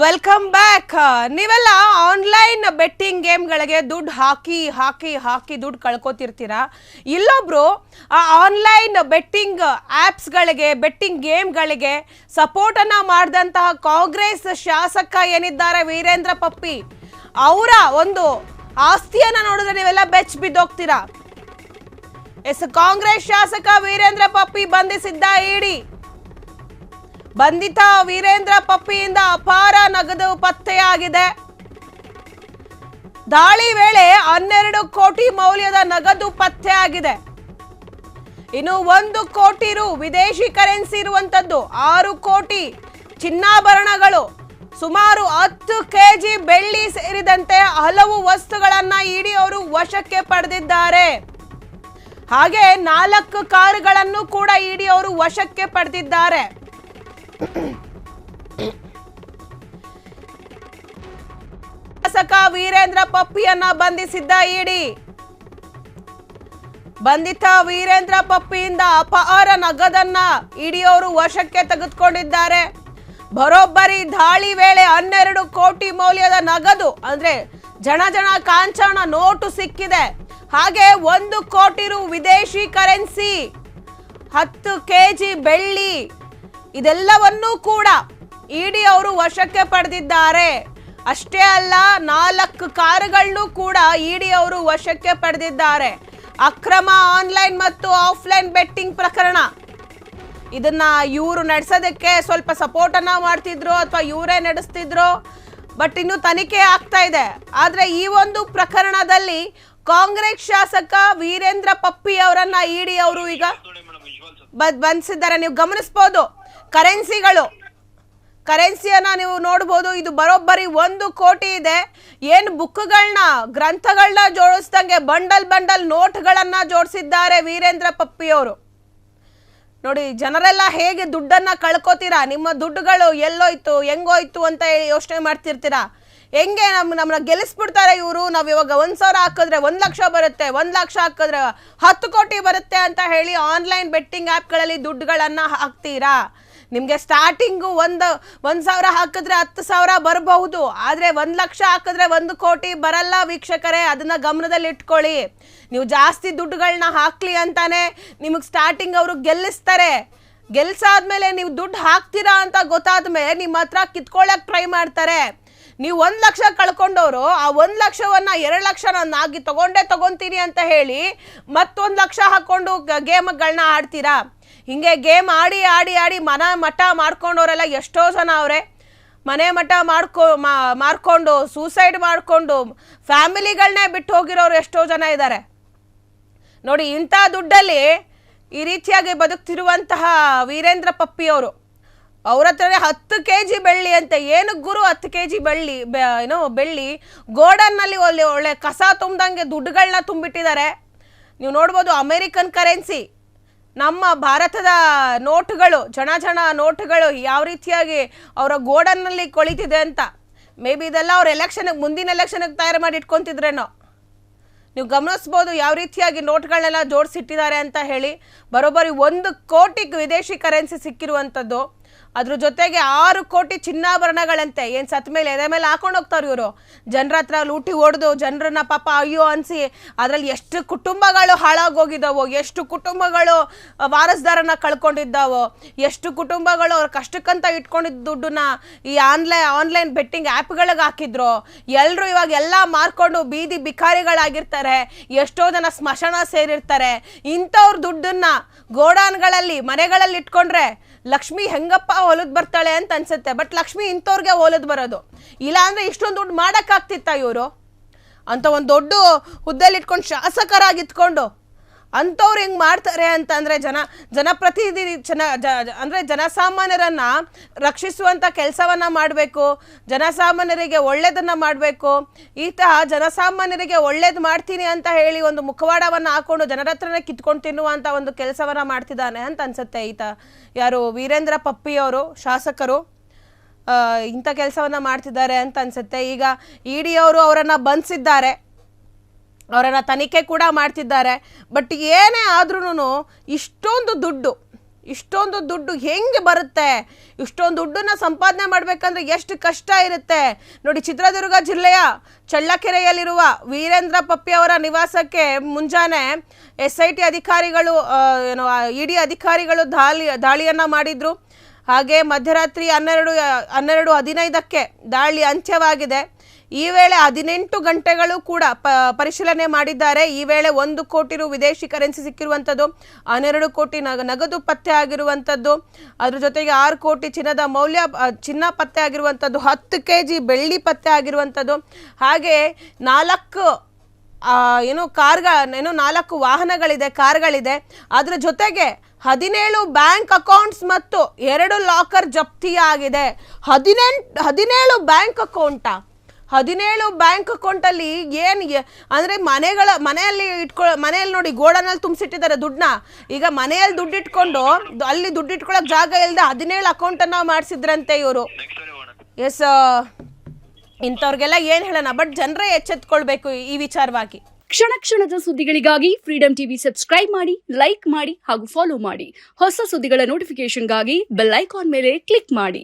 Welcome back. ನೀವೆಲ್ಲ online betting ಗೇಮ್ಗಳಿಗೆ ದುಡ್ಡು ಹಾಕಿ ಹಾಕಿ ಹಾಕಿ ದುಡ್ಡು ಕಳ್ಕೊತಿರ್ತೀರಾ. ಇಲ್ಲೊಬ್ರು ಆ ಆನ್ಲೈನ್ ಬೆಟ್ಟಿಂಗ್ ಆ್ಯಪ್ಸ್ಗಳಿಗೆ ಬೆಟ್ಟಿಂಗ್ ಗೇಮ್ಗಳಿಗೆ ಸಪೋರ್ಟನ್ನು ಮಾಡಿದಂತಹ ಕಾಂಗ್ರೆಸ್ ಶಾಸಕ ಏನಿದ್ದಾರೆ ವೀರೇಂದ್ರ ಪಪ್ಪಿ, ಅವರ ಒಂದು ಆಸ್ತಿಯನ್ನು ನೋಡಿದ್ರೆ ನೀವೆಲ್ಲ ಬೆಚ್ಚ ಬಿದ್ದೋಗ್ತೀರಾ. ಕಾಂಗ್ರೆಸ್ ಶಾಸಕ ವೀರೇಂದ್ರ ಪಪ್ಪಿ ಬಂಧಿಸಿದ್ದ ಇಡಿ. ಬಂಧಿತ ವೀರೇಂದ್ರ ಪಪ್ಪಿಯಿಂದ ಅಪಾರ ನಗದು ಪತ್ತೆಯಾಗಿದೆ. ದಾಳಿ ವೇಳೆ 12 ಕೋಟಿ ಮೌಲ್ಯದ ನಗದು ಪತ್ತೆಯಾಗಿದೆ. ಇನ್ನು 1 ಕೋಟಿ ರು ವಿದೇಶಿ ಕರೆನ್ಸಿ ಇರುವಂತದ್ದು, 6 ಕೋಟಿ ಚಿನ್ನಾಭರಣಗಳು, ಸುಮಾರು 10 ಕೆಜಿ ಬೆಳ್ಳಿ ಸೇರಿದಂತೆ ಹಲವು ವಸ್ತುಗಳನ್ನ ಇಡಿ ಅವರು ವಶಕ್ಕೆ ಪಡೆದಿದ್ದಾರೆ. ಹಾಗೆ 4 ಕಾರುಗಳನ್ನು ಕೂಡ ಇಡಿ ಅವರು ವಶಕ್ಕೆ ಪಡೆದಿದ್ದಾರೆ. ಶಾಸಕ ವೀರೇಂದ್ರ ಪಪ್ಪಿಯನ್ನ ಬಂಧಿಸಿದ್ದ ಇಡಿ. ಬಂಧಿತ ವೀರೇಂದ್ರ ಪಪ್ಪಿಯಿಂದ ಅಪಾರ ನಗದನ್ನ ಇಡಿಯವರು ವಶಕ್ಕೆ ತೆಗೆದುಕೊಂಡಿದ್ದಾರೆ. ಬರೋಬ್ಬರಿ ದಾಳಿ ವೇಳೆ 12 ಕೋಟಿ ಮೌಲ್ಯದ ನಗದು ಅಂದ್ರೆ ಜನ ಕಾಂಚಾಣ ನೋಟು ಸಿಕ್ಕಿದೆ. ಹಾಗೆ 1 ಕೋಟಿ ರು ವಿದೇಶಿ ಕರೆನ್ಸಿ, 10 ಕೆಜಿ ಬೆಳ್ಳಿ, ಇದೆಲ್ಲವನ್ನೂ ಕೂಡ ಇಡಿ ಅವರು ವಶಕ್ಕೆ ಪಡೆದಿದ್ದಾರೆ. ಅಷ್ಟೇ ಅಲ್ಲ, 4 ಕಾರುಗಳನ್ನು ಕೂಡ ಇಡಿ ಅವರು ವಶಕ್ಕೆ ಪಡೆದಿದ್ದಾರೆ. ಅಕ್ರಮ ಆನ್ಲೈನ್ ಮತ್ತು ಆಫ್ಲೈನ್ ಬೆಟ್ಟಿಂಗ್ ಪ್ರಕರಣ. ಇದನ್ನ ಇವರು ನಡೆಸೋದಕ್ಕೆ ಸ್ವಲ್ಪ ಸಪೋರ್ಟ್ ಅನ್ನ ಮಾಡ್ತಿದ್ರು ಅಥವಾ ಇವರೇ ನಡೆಸ್ತಿದ್ರು, ಬಟ್ ಇನ್ನು ತನಿಖೆ ಆಗ್ತಾ ಇದೆ. ಆದ್ರೆ ಈ ಒಂದು ಪ್ರಕರಣದಲ್ಲಿ ಕಾಂಗ್ರೆಸ್ ಶಾಸಕ ವೀರೇಂದ್ರ ಪಪ್ಪಿ ಅವರನ್ನ ಇಡಿ ಅವರು ಈಗ ಬಂಧಿಸಿದ್ದಾರೆ. ನೀವು ಗಮನಿಸಬಹುದು, ಕರೆನ್ಸಿಯನ್ನ ನೀವು ನೋಡಬಹುದು. ಇದು ಬರೋಬ್ಬರಿ 1 ಕೋಟಿ ಇದೆ. ಏನು ಬುಕ್ಗಳನ್ನ ಗ್ರಂಥಗಳನ್ನ ಜೋಡಿಸ್ದಂಗೆ ಬಂಡಲ್ ನೋಟ್ಗಳನ್ನ ಜೋಡಿಸಿದ್ದಾರೆ ವೀರೇಂದ್ರ ಪಪ್ಪಿ ಅವರು. ನೋಡಿ, ಜನರೆಲ್ಲ ಹೇಗೆ ದುಡ್ಡನ್ನ ಕಳ್ಕೊತೀರಾ, ನಿಮ್ಮ ದುಡ್ಡುಗಳು ಎಲ್ಲೋಯ್ತು ಹೆಂಗೋಯ್ತು ಅಂತ ಹೇಳಿ ಯೋಚನೆ ಮಾಡ್ತಿರ್ತೀರಾ. ಹೆಂಗೆ ನಮ್ಮನ್ನ ಗೆಲ್ಲಿಸ್ಬಿಡ್ತಾರೆ ಇವರು. ನಾವು ಇವಾಗ 1,000 ಹಾಕಿದ್ರೆ 1 ಲಕ್ಷ ಬರುತ್ತೆ, 1 ಲಕ್ಷ ಹಾಕಿದ್ರೆ 10 ಕೋಟಿ ಬರುತ್ತೆ ಅಂತ ಹೇಳಿ ಆನ್ಲೈನ್ ಬೆಟ್ಟಿಂಗ್ ಆ್ಯಪ್ಗಳಲ್ಲಿ ದುಡ್ಡುಗಳನ್ನ ಹಾಕ್ತೀರಾ. ನಿಮಗೆ ಸ್ಟಾರ್ಟಿಂಗು 1,000 ಹಾಕಿದ್ರೆ 10,000 ಬರಬಹುದು, ಆದರೆ 1 ಲಕ್ಷ ಹಾಕಿದ್ರೆ 1 ಕೋಟಿ ಬರಲ್ಲ ವೀಕ್ಷಕರೇ. ಅದನ್ನ ಗಮನದಲ್ಲಿ ಇಟ್ಕೊಳ್ಳಿ. ನೀವು ಜಾಸ್ತಿ ದುಡ್ಡುಗಳನ್ನ ಹಾಕ್ಲಿ ಅಂತಾನೆ ನಿಮಗೆ ಸ್ಟಾರ್ಟಿಂಗ್ ಅವರು ಗೆಲ್ಲಿಸ್ತಾರೆ. ಗೆಲ್ಸಾದ್ಮೇಲೆ ನೀವು ದುಡ್ಡು ಹಾಕ್ತೀರಾ ಅಂತ ಗೊತ್ತಾದ್ಮೇಲೆ ನಿಮ್ಮ ಹತ್ರ ಕಿತ್ಕೊಳ್ಳೋಕೆ ಟ್ರೈ ಮಾಡ್ತಾರೆ. ನೀವು 1 ಲಕ್ಷ ಕಳ್ಕೊಂಡವರು ಆ 1 ಲಕ್ಷವನ್ನ 2 ಲಕ್ಷ ನಾನು ತಗೊಂತೀನಿ ಅಂತ ಹೇಳಿ ಮತ್ತೊಂದು ಲಕ್ಷ ಹಾಕೊಂಡು ಗೇಮ್ಗಳನ್ನ ಆಡ್ತೀರಾ. ಹಿಂಗೆ ಗೇಮ್ ಆಡಿ ಮಠ ಮಾಡ್ಕೊಂಡವರೆಲ್ಲ ಎಷ್ಟೋ ಜನ ಅವರೇ. ಮನೆ ಮಠ ಮಾರ್ಕೊಂಡು ಸೂಸೈಡ್ ಮಾಡಿಕೊಂಡು ಫ್ಯಾಮಿಲಿಗಳನ್ನೇ ಬಿಟ್ಟು ಹೋಗಿರೋರು ಎಷ್ಟೋ ಜನ ಇದ್ದಾರೆ. ನೋಡಿ, ಇಂಥ ದುಡ್ಡಲ್ಲಿ ಈ ರೀತಿಯಾಗಿ ಬದುಕ್ತಿರುವಂತಹ ವೀರೇಂದ್ರ ಪಪ್ಪಿ ಅವರು, ಅವ್ರ ಹತ್ರನೇ 10 ಕೆಜಿ ಬೆಳ್ಳಿ ಅಂತೆ. ಏನು ಗುರು 10 ಕೆಜಿ ಬೆಳ್ಳಿ ಗೋಡನ್ನಲ್ಲಿ ಒಳ್ಳೆ ಕಸ ತುಂಬ್ದಂಗೆ ದುಡ್ಡುಗಳನ್ನ ತುಂಬಿಟ್ಟಿದ್ದಾರೆ. ನೀವು ನೋಡ್ಬೋದು, ಅಮೇರಿಕನ್ ಕರೆನ್ಸಿ, ನಮ್ಮ ಭಾರತದ ನೋಟುಗಳು, ಜನ ನೋಟುಗಳು ಯಾವ ರೀತಿಯಾಗಿ ಅವರ ಗೋಡನ್ನಲ್ಲಿ ಕೊಳಿತಿದೆ ಅಂತ. ಮೇ ಬಿ ಇದೆಲ್ಲ ಅವ್ರ ಮುಂದಿನ ಎಲೆಕ್ಷನ್ಗೆ ತಯಾರು ಮಾಡಿ ಇಟ್ಕೊತಿದ್ರೇನೋ. ನೀವು ಗಮನಿಸ್ಬೋದು ಯಾವ ರೀತಿಯಾಗಿ ನೋಟ್ಗಳನ್ನೆಲ್ಲ ಜೋಡಿಸಿಟ್ಟಿದ್ದಾರೆ ಅಂತ ಹೇಳಿ. ಬರೋಬ್ಬರಿ 1 ಕೋಟಿ ವಿದೇಶಿ ಕರೆನ್ಸಿ ಸಿಕ್ಕಿರುವಂಥದ್ದು. ಅದ್ರ ಜೊತೆಗೆ 6 ಕೋಟಿ ಚಿನ್ನಾಭರಣಗಳಂತೆ. ಏನು ಸತ್ತ ಮೇಲೆ ಎದೆ ಮೇಲೆ ಹಾಕೊಂಡು ಹೋಗ್ತಾರೆ ಇವರು. ಜನರ ಹತ್ರ ಲೂಟಿ ಹೊಡೆದು ಜನರನ್ನ ಪಾಪ ಅಯ್ಯೋ ಅನಿಸಿ ಅದರಲ್ಲಿ ಎಷ್ಟು ಕುಟುಂಬಗಳು ಹಾಳಾಗೋಗಿದ್ದಾವೋ, ಎಷ್ಟು ಕುಟುಂಬಗಳು ವಾರಸ್ದಾರನ ಕಳ್ಕೊಂಡಿದ್ದಾವೋ, ಎಷ್ಟು ಕುಟುಂಬಗಳು ಅವ್ರ ಕಷ್ಟಕ್ಕಂತ ಇಟ್ಕೊಂಡಿದ್ದ ದುಡ್ಡನ್ನ ಈ ಆನ್ಲೈನ್ ಬೆಟ್ಟಿಂಗ್ ಆ್ಯಪ್ಗಳಿಗೆ ಹಾಕಿದ್ರು. ಎಲ್ಲರೂ ಇವಾಗ ಎಲ್ಲ ಮಾರ್ಕೊಂಡು ಬೀದಿ ಬಿಕಾರಿಗಳಾಗಿರ್ತಾರೆ. ಎಷ್ಟೋ ಜನ ಸ್ಮಶಾನ ಸೇರಿರ್ತಾರೆ. ಇಂಥವ್ರ ದುಡ್ಡನ್ನ ಗೋಡಾನ್ಗಳಲ್ಲಿ ಮನೆಗಳಲ್ಲಿ ಇಟ್ಕೊಂಡ್ರೆ ಲಕ್ಷ್ಮಿ ಹೆಂಗಪ್ಪ ಹೊಲದ್ ಬರ್ತಾಳೆ ಅಂತ ಅನ್ಸುತ್ತೆ. ಬಟ್ ಲಕ್ಷ್ಮಿ ಇಂಥವ್ರಿಗೆ ಹೊಲದ್ ಬರೋದು ಇಲ್ಲ ಅಂದ್ರೆ ಇಷ್ಟೊಂದು ದುಡ್ಡು ಮಾಡಕ್ಕಾಗ್ತಿತ್ತ ಇವರು? ಅಂತ ಒಂದು ದೊಡ್ಡ ಹುದ್ದೆಲಿ ಇಟ್ಕೊಂಡು ಶಾಸಕರಾಗಿತ್ಕೊಂಡು ಅಂಥವ್ರು ಹೆಂಗೆ ಮಾಡ್ತಾರೆ ಅಂತಂದರೆ ಜನಪ್ರತಿನಿಧಿ ಅಂದರೆ ಜನಸಾಮಾನ್ಯರನ್ನ ರಕ್ಷಿಸುವಂಥ ಕೆಲಸವನ್ನು ಮಾಡಬೇಕು, ಜನಸಾಮಾನ್ಯರಿಗೆ ಒಳ್ಳೆಯದನ್ನು ಮಾಡಬೇಕು. ಈತ ಜನಸಾಮಾನ್ಯರಿಗೆ ಒಳ್ಳೇದು ಮಾಡ್ತೀನಿ ಅಂತ ಹೇಳಿ ಒಂದು ಮುಖವಾಡವನ್ನು ಹಾಕ್ಕೊಂಡು ಜನರ ಹತ್ರನೇ ಕಿತ್ಕೊಂಡು ತಿನ್ನುವಂಥ ಒಂದು ಕೆಲಸವನ್ನು ಮಾಡ್ತಿದ್ದಾನೆ ಅಂತ ಅನ್ಸುತ್ತೆ ಈತ. ಯಾರು ವೀರೇಂದ್ರ ಪಪ್ಪಿಯವರು ಶಾಸಕರು ಇಂಥ ಕೆಲಸವನ್ನು ಮಾಡ್ತಿದ್ದಾರೆ ಅಂತ ಅನ್ಸುತ್ತೆ. ಈಗ ಇಡಿ ಅವರು ಅವರನ್ನು ಬಂಧಿಸಿದ್ದಾರೆ. ಅವರನ್ನು ತನಿಖೆ ಕೂಡ ಮಾಡ್ತಿದ್ದಾರೆ. ಬಟ್ ಏನೇ ಆದ್ರೂ ಇಷ್ಟೊಂದು ದುಡ್ಡು ಇಷ್ಟೊಂದು ದುಡ್ಡು ಹೆಂಗೆ ಬರುತ್ತೆ? ಇಷ್ಟೊಂದು ದುಡ್ಡನ್ನ ಸಂಪಾದನೆ ಮಾಡಬೇಕಂದ್ರೆ ಎಷ್ಟು ಕಷ್ಟ ಇರುತ್ತೆ ನೋಡಿ. ಚಿತ್ರದುರ್ಗ ಜಿಲ್ಲೆಯ ಚಳ್ಳಕೆರೆಯಲ್ಲಿರುವ ವೀರೇಂದ್ರ ಪಪ್ಪಿ ಅವರ ನಿವಾಸಕ್ಕೆ ಮುಂಜಾನೆ SIT ಅಧಿಕಾರಿಗಳು ಇಡಿ ಅಧಿಕಾರಿಗಳು ದಾಳಿಯನ್ನು ಮಾಡಿದ್ರು. ಹಾಗೆ ಮಧ್ಯರಾತ್ರಿ 12:15ಕ್ಕೆ ದಾಳಿ ಅಂತ್ಯವಾಗಿದೆ. ಈ ವೇಳೆ 18 ಗಂಟೆಗಳು ಕೂಡ ಪರಿಶೀಲನೆ ಮಾಡಿದ್ದಾರೆ. ಈ ವೇಳೆ 1 ಕೋಟಿ ರು ವಿದೇಶಿ ಕರೆನ್ಸಿ ಸಿಕ್ಕಿರುವಂಥದ್ದು, 12 ಕೋಟಿ ನಗದು ಪತ್ತೆ ಆಗಿರುವಂಥದ್ದು, ಅದ್ರ ಜೊತೆಗೆ 6 ಕೋಟಿ ಚಿನ್ನ ಪತ್ತೆ ಆಗಿರುವಂಥದ್ದು, 10 kg ಬೆಳ್ಳಿ ಪತ್ತೆ ಆಗಿರುವಂಥದ್ದು, ಹಾಗೆ 4 ವಾಹನಗಳಿದೆ, ಕಾರ್ಗಳಿದೆ. ಅದ್ರ ಜೊತೆಗೆ 17 ಬ್ಯಾಂಕ್ ಅಕೌಂಟ್ಸ್ ಮತ್ತು 2 ಲಾಕರ್ ಜಪ್ತಿಯಾಗಿದೆ. 17 bank account? 17 ಬ್ಯಾಂಕ್ ಅಕೌಂಟಲ್ಲಿ ಅಂದರೆ ಮನೆಯಲ್ಲಿ ನೋಡಿ ಗೋಡನಲ್ಲಿ ತುಂಬಿಸಿಟ್ಟಿದ್ದಾರೆ ದುಡ್ಡನ್ನ. ಈಗ ಮನೆಯಲ್ಲಿ ದುಡ್ಡಿಟ್ಕೊಂಡು ಅಲ್ಲಿ ದುಡ್ಡಿಟ್ಕೊಳ್ಳೋಕೆ ಜಾಗ ಇಲ್ಲದೆ 17 ಅಕೌಂಟನ್ನು ಮಾಡಿಸಿದ್ರಂತೆ ಇವರು. ಎಸ್, ಇಂಥವ್ರಿಗೆಲ್ಲ ಏನು ಹೇಳೋಣ, ಬಟ್ ಜನರೇ ಎಚ್ಚೆತ್ಕೊಳ್ಬೇಕು ಈ ವಿಚಾರವಾಗಿ. ಕ್ಷಣ ಕ್ಷಣದ ಸುದ್ದಿಗಳಿಗಾಗಿ ಫ್ರೀಡಂ ಟಿವಿ ಸಬ್ಸ್ಕ್ರೈಬ್ ಮಾಡಿ, ಲೈಕ್ ಮಾಡಿ ಹಾಗೂ ಫಾಲೋ ಮಾಡಿ. ಹೊಸ ಸುದ್ದಿಗಳ ನೋಟಿಫಿಕೇಶನ್ಗಾಗಿ ಬೆಲ್ ಐಕಾನ್ ಮೇಲೆ ಕ್ಲಿಕ್ ಮಾಡಿ.